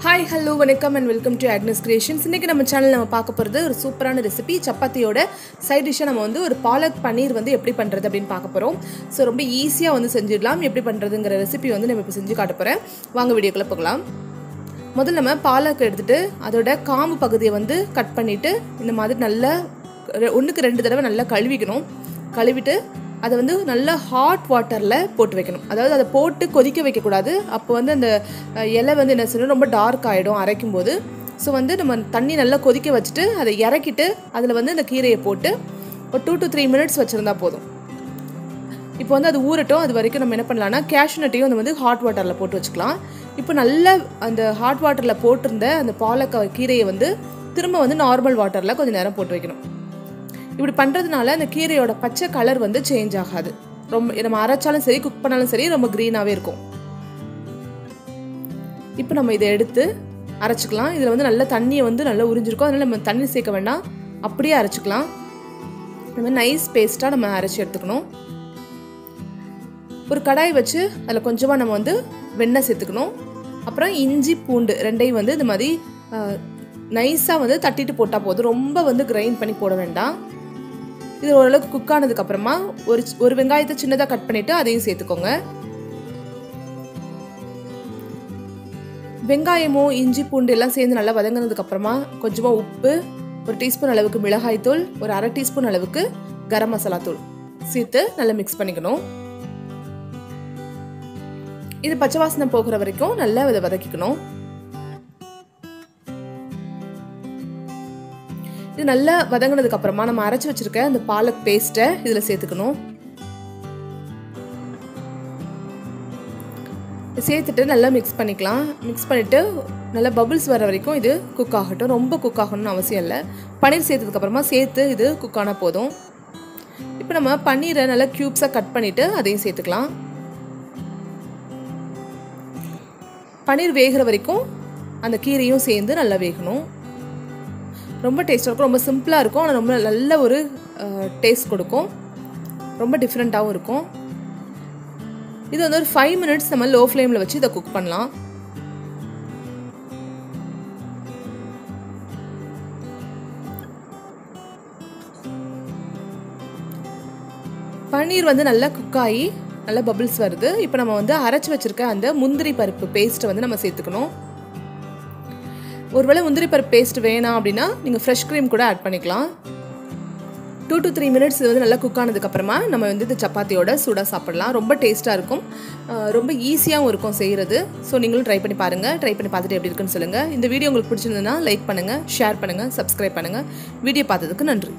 Hi, hello, welcome and welcome to Agnes Creations. இன்னைக்கு நம்ம சேனல்ல நம்ம பார்க்க போறது ஒரு சூப்பரான ரெசிபி சப்பாத்தியோட சைடு டிஷ்ஷா நம்ம வந்து ஒரு பாலக் பனீர் வந்து எப்படி பண்றது அப்படினு பார்க்க போறோம். சோ ரொம்ப ஈஸியா வந்து செஞ்சிடலாம். எப்படி பண்றதுங்கற ரெசிபி வந்து நம்ம இப்ப செஞ்சு காட்ட போறேன். வாங்க வீடியோக்குள்ள போகலாம். முதல்ல நம்ம பாலக் எடுத்துட்டு அதோட காம்பு பகுதியை வந்து கட் பண்ணிட்டு இந்த மாதிரி நல்லா ஒண்ணுக்கு ரெண்டு தடவை நல்லா கழுவிக்கணும். கழுவிட்டு அதை வந்து நல்ல ஹாட் வாட்டரில் போட்டு வைக்கணும். அதாவது அதை போட்டு கொதிக்க வைக்கக்கூடாது. அப்போ வந்து அந்த இலை வந்து என்ன செய்யணும், ரொம்ப டார்க் ஆகிடும் அரைக்கும் போது. ஸோ வந்து நம்ம தண்ணி நல்லா கொதிக்க வச்சுட்டு அதை இறக்கிட்டு அதில் வந்து அந்த கீரையை போட்டு ஒரு 2 to 3 minutes வச்சுருந்தா போதும். இப்போ வந்து அது ஊறட்டும். அது வரைக்கும் நம்ம என்ன பண்ணலாம்னா கேஷ்யூ நட்டையும் அதை வந்து ஹாட் வாட்டரில் போட்டு வச்சுக்கலாம். இப்போ நல்லா அந்த ஹாட் வாட்டரில் போட்டிருந்த அந்த பாலக் கீரையை வந்து திரும்ப வந்து நார்மல் வாட்டரில் கொஞ்சம் நேரம் போட்டு வைக்கணும். இப்படி பண்ணுறதுனால அந்த கீரையோட பச்சை கலர் வந்து சேஞ்ச் ஆகாது. ரொம்ப நம்ம அரைச்சாலும் சரி குக் பண்ணாலும் சரி ரொம்ப க்ரீனாகவே இருக்கும். இப்போ நம்ம இதை எடுத்து அரைச்சிக்கலாம். இதில் வந்து நல்ல தண்ணியை வந்து நல்லா உறிஞ்சிருக்கும். அதனால் நம்ம தண்ணி சேர்க்க வேண்டாம், அப்படியே அரைச்சிக்கலாம். நம்ம நைஸ் பேஸ்ட்டாக நம்ம அரைச்சி எடுத்துக்கணும். ஒரு கடாய் வச்சு அதில் கொஞ்சமாக நம்ம வந்து வெண்ணெய் சேர்த்துக்கணும். அப்புறம் இஞ்சி பூண்டு ரெண்டையும் வந்து இந்த மாதிரி நைஸாக வந்து தட்டிட்டு போட்டால் போதும். ரொம்ப வந்து கிரைண்ட் பண்ணி போட வேண்டாம். இது ஓரளவுக்கு குக் ஆனதுக்கப்புறமா ஒரு வெங்காயத்தை சின்னதாக கட் பண்ணிவிட்டு அதையும் சேர்த்துக்கோங்க. வெங்காயமும் இஞ்சி பூண்டு எல்லாம் சேர்ந்து நல்லா வதங்கினதுக்கப்புறமா கொஞ்சமாக உப்பு, ஒரு டீஸ்பூன் அளவுக்கு மிளகாய்த்தூள், ஒரு அரை டீஸ்பூன் அளவுக்கு கரம் மசாலா தூள் சேர்த்து நல்லா மிக்ஸ் பண்ணிக்கணும். இது பச்சை வாசனை போகிற வரைக்கும் நல்லா இதை வதக்கிக்கணும். இது நல்லா வதங்கினதுக்கு அப்புறமா நம்ம அரைச்சி வச்சிருக்க அந்த பாலக் பேஸ்ட்டை இதில் சேர்த்துக்கணும். சேர்த்துட்டு நல்லா மிக்ஸ் பண்ணிக்கலாம். மிக்ஸ் பண்ணிவிட்டு நல்லா பபுள்ஸ் வர வரைக்கும் இது குக் ஆகட்டும். ரொம்ப குக் ஆகணும்னு அவசியம் இல்லை. பன்னீர் சேர்த்ததுக்கப்புறமா சேர்த்து இது குக் ஆனால் போதும். இப்போ நம்ம பன்னீரை நல்லா க்யூப்ஸாக கட் பண்ணிவிட்டு அதையும் சேர்த்துக்கலாம். பன்னீர் வேகிற வரைக்கும் அந்த கீரையும் சேர்ந்து நல்லா வேகணும். ரொம்ப டேஸ்ட்டாக இருக்கும். ரொம்ப சிம்பிளாக இருக்கும். ஆனால் ரொம்ப நல்ல ஒரு டேஸ்ட் கொடுக்கும். ரொம்ப டிஃப்ரெண்ட்டாகவும் இருக்கும். இது வந்து ஒரு 5 minutes நம்ம லோ ஃப்ளேமில் வச்சு இதை குக் பண்ணலாம். பன்னீர் வந்து நல்லா குக் ஆகி நல்லா பபிள்ஸ் வருது. இப்போ நம்ம வந்து அரைச்சி வச்சிருக்க அந்த முந்திரி பருப்பு பேஸ்ட்டை வந்து நம்ம சேர்த்துக்கணும். ஒருவேளை முந்திரி பருப்பு பேஸ்ட் வேணாம் அப்படின்னா நீங்கள் ஃப்ரெஷ் க்ரீம் கூட ஆட் பண்ணிக்கலாம். 2 to 3 minutes இது வந்து நல்லா குக் ஆனதுக்கப்புறமா நம்ம வந்து இந்த சப்பாத்தியோட சூடாக சாப்பிடலாம். ரொம்ப டேஸ்ட்டாக இருக்கும். ரொம்ப ஈஸியாகவும் இருக்கும் செய்கிறது. ஸோ நீங்களும் ட்ரை பண்ணி பாருங்கள். ட்ரை பண்ணி பார்த்துட்டு எப்படி இருக்குன்னு சொல்லுங்கள். இந்த வீடியோ உங்களுக்கு பிடிச்சிருந்ததுன்னா லைக் பண்ணுங்கள், ஷேர் பண்ணுங்கள், சப்ஸ்கிரைப் பண்ணுங்கள். வீடியோ பார்த்ததுக்கு நன்றி.